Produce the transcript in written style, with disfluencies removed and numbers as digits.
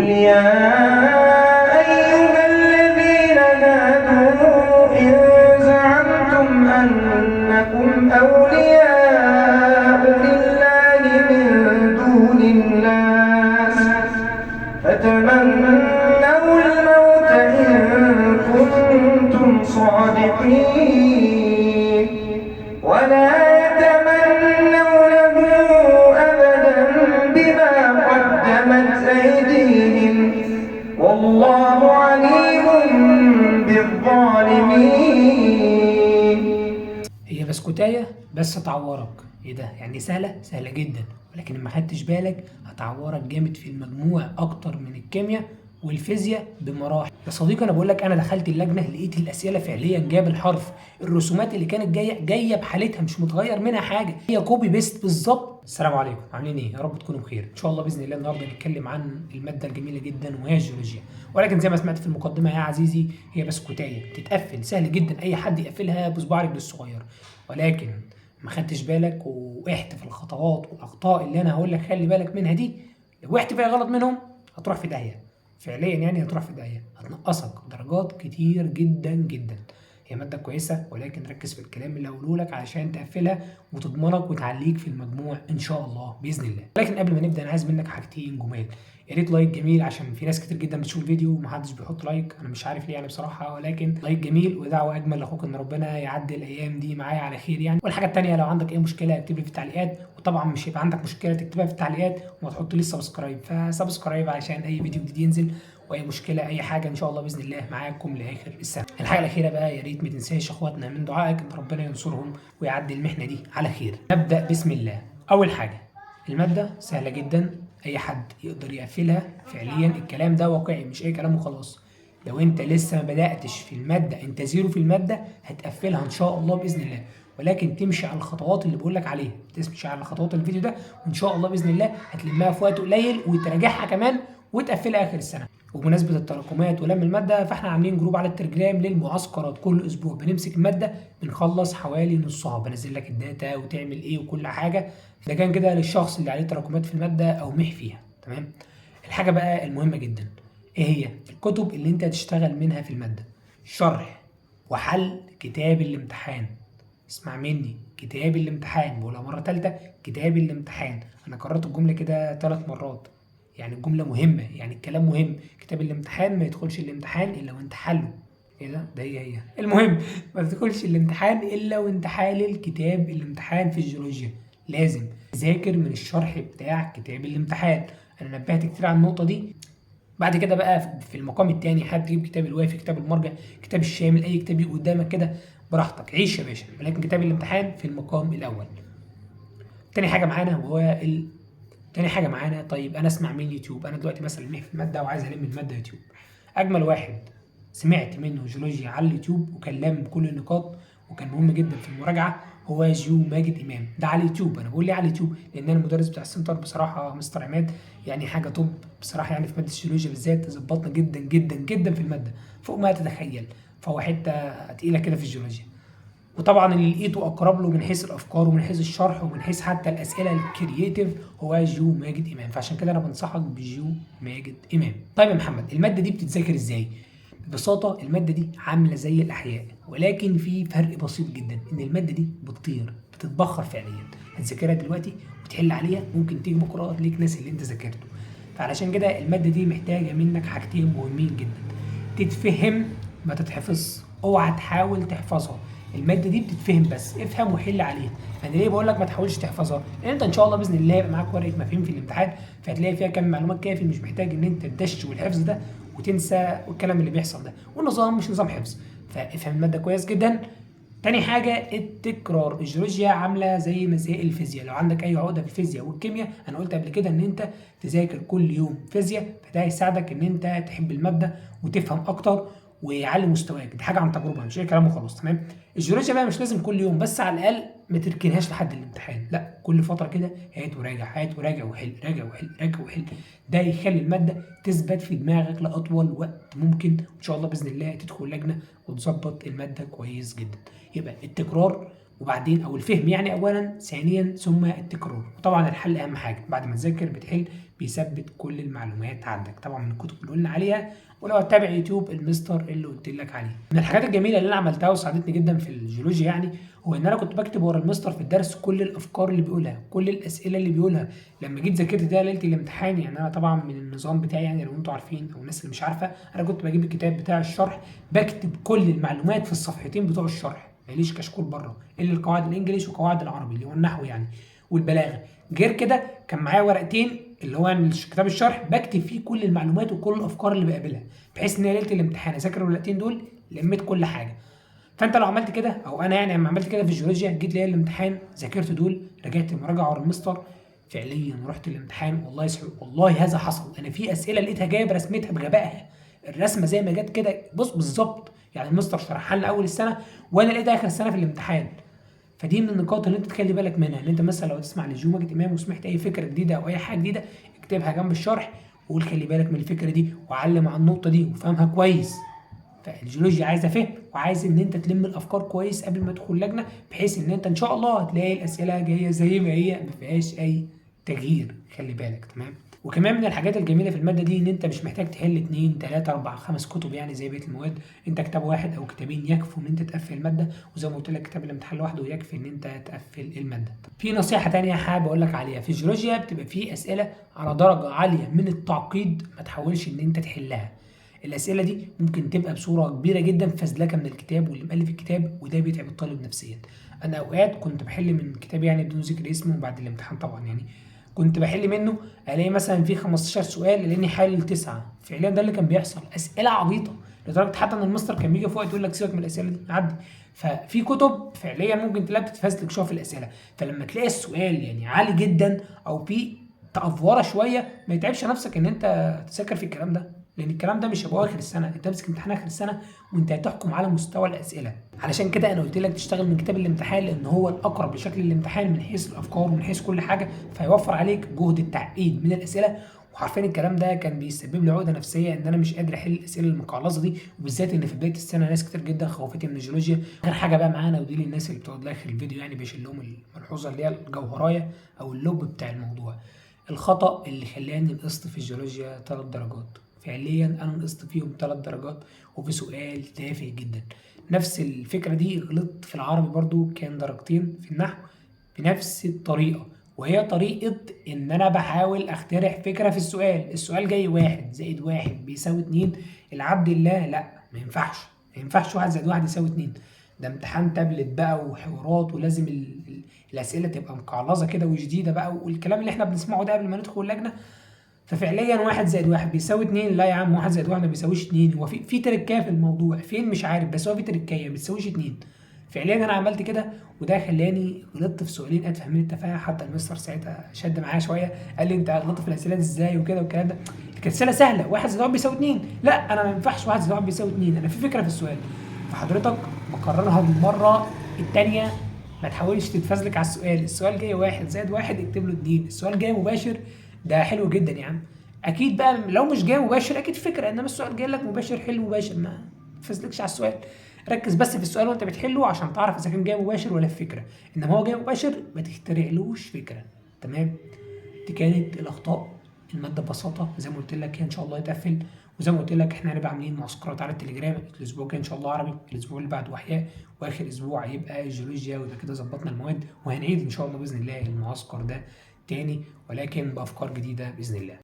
قل يا أيها الذين هادوا إن زعمتم أنكم أولياء لله من دون الناس فتمنوا الموت إن كنتم صادقين ولا يتمنونه أبدا بما قدمت أيديهم والله عليم بالظالمين. هي بسكوتاية بس تعورك. ايه ده؟ يعني سهلة جدا، ولكن ما خدتش بالك هتعورك جامد في المجموع اكتر من الكيمياء والفيزياء بمراحل. يا صديقي انا بقول لك، انا دخلت اللجنه لقيت الاسئله فعليا جايه بالحرف، الرسومات اللي كانت جايه بحالتها، مش متغير منها حاجه، هي كوبي بيست بالظبط. السلام عليكم، عاملين ايه؟ يا رب تكونوا بخير. ان شاء الله باذن الله النهارده نتكلم عن الماده الجميله جدا وهي الجيولوجيا، ولكن زي ما سمعت في المقدمه يا عزيزي هي بسكوتايه تتقفل سهل جدا، اي حد يقفلها بصباع رجله الصغير، ولكن ما خدتش بالك وقحت في الخطوات والاخطاء اللي انا هقول لك خلي بالك منها دي. لو وقحت فيها غلط منهم هتروح في داهيه، فعليا يعني هتروح في داهيه، هتنقصك درجات كتير جدا جدا. هي ماده كويسه، ولكن ركز في الكلام اللي هقوله لك علشان تقفلها وتضمنك وتعليك في المجموع ان شاء الله باذن الله. لكن قبل ما نبدا انا عايز منك حاجتين جمال. يا ريت لايك جميل، عشان في ناس كتير جدا بتشوف الفيديو ومحدش بيحط لايك، انا مش عارف ليه يعني بصراحه، ولكن لايك جميل ودعوه اجمل لاخوك ان ربنا يعدي الايام دي معايا على خير يعني. والحاجه الثانيه، لو عندك اي مشكله اكتب لي في التعليقات، وطبعا مش هيبقى عندك مشكله تكتبها في التعليقات وما تحطليش سبسكرايب، فسبسكرايب عشان اي فيديو جديد ينزل، واي مشكله اي حاجه ان شاء الله باذن الله معاكم لاخر السنه. الحاجه الاخيره بقى، يا ريت ما تنساش اخواتنا من دعائك ان ربنا ينصرهم ويعدي المحنه دي على خير. نبدا بسم الله. اول حاجه، الماده سهله جدا، اي حد يقدر يقفلها فعليا، الكلام ده واقعي مش اي كلام وخلاص. لو انت لسه ما بداتش في الماده، انت زيرو في الماده، هتقفلها ان شاء الله باذن الله، ولكن تمشي على الخطوات اللي بقول لك عليها، تمشي على خطوات الفيديو ده، وان شاء الله باذن الله هتلمها في وقت قليل وتراجعها كمان وتقفلها اخر السنه. وبمناسبه التراكمات ولم الماده، فاحنا عاملين جروب على التليجرام للمعسكرات، كل اسبوع بنمسك الماده بنخلص حوالي نصها، بنزل لك الداتا وتعمل ايه وكل حاجه. ده كان كده للشخص اللي عليه تراكمات في الماده او مح فيها، تمام. الحاجه بقى المهمه جدا، ايه هي؟ الكتب اللي انت هتشتغل منها في الماده، شرح وحل كتاب الامتحان. اسمع مني، كتاب الامتحان، بقولها مره ثالثه، كتاب الامتحان. انا كررت الجمله كده 3 مرات، يعني الجمله مهمه، يعني الكلام مهم. كتاب الامتحان ما يدخلش الامتحان الا وانت حله. ايه ده هي المهم، ما تدخلش الامتحان الا وانت حالل كتاب الامتحان في الجيولوجيا. لازم تذاكر من الشرح بتاع كتاب الامتحان، انا نبهت كتير على النقطه دي. بعد كده بقى في المقام الثاني حابب تجيب كتاب الوافي، كتاب المرجع، كتاب الشامل، اي كتاب يجي قدامك كده براحتك، عيش يا باشا، ولكن كتاب الامتحان في المقام الاول. تاني حاجه معانا تاني حاجه معانا، طيب انا اسمع من يوتيوب، انا دلوقتي مثلا في الماده وعايز الم الماده يوتيوب. اجمل واحد سمعت منه جيولوجيا على اليوتيوب وكان لام كل النقاط وكان مهم جدا في المراجعه هو جيو ماجد امام، ده على اليوتيوب. انا بقول ليه على اليوتيوب؟ لان انا المدرس بتاع السنتر بصراحه مستر عماد، يعني حاجه توب بصراحه، يعني في ماده الجيولوجيا بالذات ظبطنا جدا جدا جدا في الماده فوق ما تتخيل، فهو حته تقيله كده في الجيولوجيا. وطبعا اللي لقيته اقرب له من حيث الافكار ومن حيث الشرح ومن حيث حتى الاسئله الكرييتيف هو جيو ماجد امام، فعشان كده انا بنصحك بجيو ماجد امام. طيب يا محمد، الماده دي بتتذاكر ازاي؟ ببساطه الماده دي عامله زي الاحياء، ولكن في فرق بسيط جدا، ان الماده دي بتطير، بتتبخر فعليا. هتذاكرها دلوقتي وتحل عليها، ممكن تيجي بكره ليك ناس اللي انت ذاكرته. فعلشان كده الماده دي محتاجه منك حاجتين مهمين جدا، تتفهم ما تتحفظ، اوعى تحاول تحفظها. الماده دي بتتفهم بس، افهم وحل عليها. انا ليه بقول لك ما تحاولش تحفظها؟ لان انت ان شاء الله باذن الله هيبقى معاك ورقه مفاهيم في الامتحان، فهتلاقي فيها كم معلومات كافي، مش محتاج ان انت تدش والحفظ ده وتنسى والكلام اللي بيحصل ده، والنظام مش نظام حفظ، فافهم الماده كويس جدا. تاني حاجة التكرار، الجيولوجيا عاملة زي مسائل الفيزياء، لو عندك أي عقدة في الفيزياء والكيمياء، أنا قلت قبل كده إن أنت تذاكر كل يوم فيزياء، فده هيساعدك إن أنت تحب المادة وتفهم أكتر ويعلي مستواك، دي حاجة عن تجربة مش أي كلام وخلاص، تمام؟ الجيولوجيا بقى مش لازم كل يوم، بس على الأقل ما تركنهاش لحد الامتحان، لا كل فترة كده هات وراجع، هات وراجع وحل، راجع وحل، راجع وحل، ده يخلي المادة تثبت في دماغك لأطول وقت ممكن، وإن شاء الله بإذن الله تدخل لجنة وتظبط المادة كويس جدا. يبقى التكرار وبعدين او الفهم يعني اولا، ثانيا ثم التكرار. وطبعا الحل اهم حاجه، بعد ما تذاكر بتحل بيثبت كل المعلومات عندك طبعا من الكتب اللي قلنا عليها، ولو هتتابع يوتيوب المستر اللي قلت لك عليه. من الحاجات الجميله اللي انا عملتها وساعدتني جدا في الجيولوجيا يعني، هو ان انا كنت بكتب ورا المستر في الدرس كل الافكار اللي بيقولها، كل الاسئله اللي بيقولها. لما جيت ذاكرت ده ليله الامتحان، يعني انا طبعا من النظام بتاعي يعني لو انتوا عارفين او الناس اللي مش عارفه، انا كنت بجيب الكتاب بتاع الشرح بكتب كل المعلومات في الصفحتين بتوع الشرح، ماليش كشكول بره الا القواعد الانجليش وقواعد العربي اللي هو النحو يعني والبلاغه. غير كده كان معايا ورقتين اللي هو كتاب الشرح بكتب فيه كل المعلومات وكل الافكار اللي بقابلها، بحيث ان ليله الامتحان اذاكر الورقتين دول لميت كل حاجه. فانت لو عملت كده او انا يعني لما عملت كده في الجيولوجيا، جيت ليله الامتحان ذاكرت دول، رجعت مراجعه ورا المستر، فعليا رحت الامتحان والله والله هذا حصل. انا في اسئله لقيتها جايب رسمتها بغبائها، الرسمه زي ما جت كده بص بالظبط، يعني المستر شرحها لنا اول السنه وانا لقيتها اخر السنه في الامتحان. فدي من النقاط اللي انت تخلي بالك منها، ان انت مثلا لو تسمع لجو ماجد امام وسمعت اي فكره جديده او اي حاجه جديده، اكتبها جنب الشرح وقول خلي بالك من الفكره دي وعلم على النقطه دي وفهمها كويس. فالجيولوجيا عايزه فهم، وعايز ان انت تلم الافكار كويس قبل ما تدخل لجنه، بحيث ان انت ان شاء الله هتلاقي الاسئله جايه زي ما هي ما فيهاش اي تغيير، خلي بالك تمام. وكمان من الحاجات الجميله في الماده دي ان انت مش محتاج تحل 2 3 4 5 كتب يعني زي بقيه المواد، انت كتاب واحد او كتابين يكفوا ان انت تقفل الماده، وزي ما قلت لك كتاب الامتحان لوحده يكفي ان انت تقفل الماده. في نصيحه ثانيه حابب اقول لك عليها، في الجيولوجيا بتبقى في اسئله على درجه عاليه من التعقيد، ما تحاولش ان انت تحلها. الاسئله دي ممكن تبقى بصوره كبيره جدا فزلكه من الكتاب واللي مؤلف الكتاب، وده بيتعب الطالب نفسيا. انا اوقات كنت بحل من كتاب يعني بدون ذكر اسمه بعد الامتحان طبعا يعني، كنت بحل منه الاقي مثلا في 15 سؤال لاني حل 9، فعليا ده اللي كان بيحصل، اسئله عبيطه لدرجه حتى ان المستر كان بيجي فوق يقول لك سيبك من الاسئله دي عدي. ففي كتب فعليا ممكن تلاقي بتتفزلك شويه في الاسئله، فلما تلاقي السؤال يعني عالي جدا او في تأفوره شويه، ما يتعبش نفسك ان انت تذاكر في الكلام ده، لان الكلام ده مش هيبقى اخر السنه، انت ماسك امتحان اخر السنه وانت هتحكم على مستوى الاسئله. علشان كده انا قلت لك تشتغل من كتاب الامتحان، لان هو الاقرب لشكل الامتحان من حيث الافكار ومن حيث كل حاجه، فيوفر عليك جهد التعقيد من الاسئله. وعارفين الكلام ده كان بيسبب لي عقده نفسيه ان انا مش قادر احل الاسئله المقعلصه دي، وبالذات ان في بدايه السنه ناس كتير جدا خوفتني من الجيولوجيا. اخر حاجه بقى معانا ودي للناس اللي بتقعد لاخر الفيديو يعني بيشيل لهم الملحوظه اللي هي الجوهرايه او اللب بتاع الموضوع، الخطا اللي خلاني نقصت في الجيولوجيا 3 درجات. فعليا انا نقصت فيهم 3 درجات وفي سؤال تافه جدا. نفس الفكره دي غلطت في العربي برضو، كان درجتين في النحو بنفس الطريقه، وهي طريقه ان انا بحاول اخترع فكره في السؤال. السؤال جاي 1 زائد 1 بيساوي 2، العبد الله لا ما ينفعش، ما ينفعش 1 زائد 1 يساوي 2، ده امتحان تابلت بقى وحوارات ولازم الاسئله تبقى مقعلظه كده وجديده بقى والكلام اللي احنا بنسمعه ده قبل ما ندخل اللجنه. ففعليا 1 زائد 1 بيساوي 2، لا يا عم 1 زائد 1 ما بيساويش 2، هو في تركايه في الموضوع فين مش عارف، بس هو في تركايه ما بتساويش 2. فعليا انا عملت كده وده خلاني غلطت في سؤالين اتفه من التفاهه، حتى المستر ساعتها شد معايا شويه قال لي انت غلطت في الاسئله دي ازاي وكده والكلام ده، كانت اسئله سهله 1 زائد 1 بيساوي 2، لا انا ما ينفعش 1 زائد 1 بيساوي 2، انا في فكره في السؤال. فحضرتك بكررها للمره الثانيه، ما تحاولش تتفزلك على السؤال، السؤال جاي 1 زائد 1 اكتب له 2، السؤال جاي مباشر ده حلو جدا يا عم. اكيد بقى لو مش جاي مباشر اكيد فكره، انما السؤال جاي لك مباشر حل مباشر، ما تفزلكش على السؤال، ركز بس في السؤال وانت بتحله عشان تعرف اذا كان جاي مباشر ولا في فكره، انما هو جاي مباشر ما تخترعلوش فكره. تمام. دي كانت الاخطاء الماده ببساطه، زي ما قلت لك هي ان شاء الله يتقفل، وزي ما قلت لك احنا هنبقى عاملين معسكرات على التليجرام، الاسبوع الجاي ان شاء الله عربي، الاسبوع اللي بعده احياء، واخر اسبوع هيبقى جيولوجيا، ويبقى كده ظبطنا المواد، وهنعيد ان شاء الله باذن الله المعسكر ده تاني ولكن بافكار جديده باذن الله.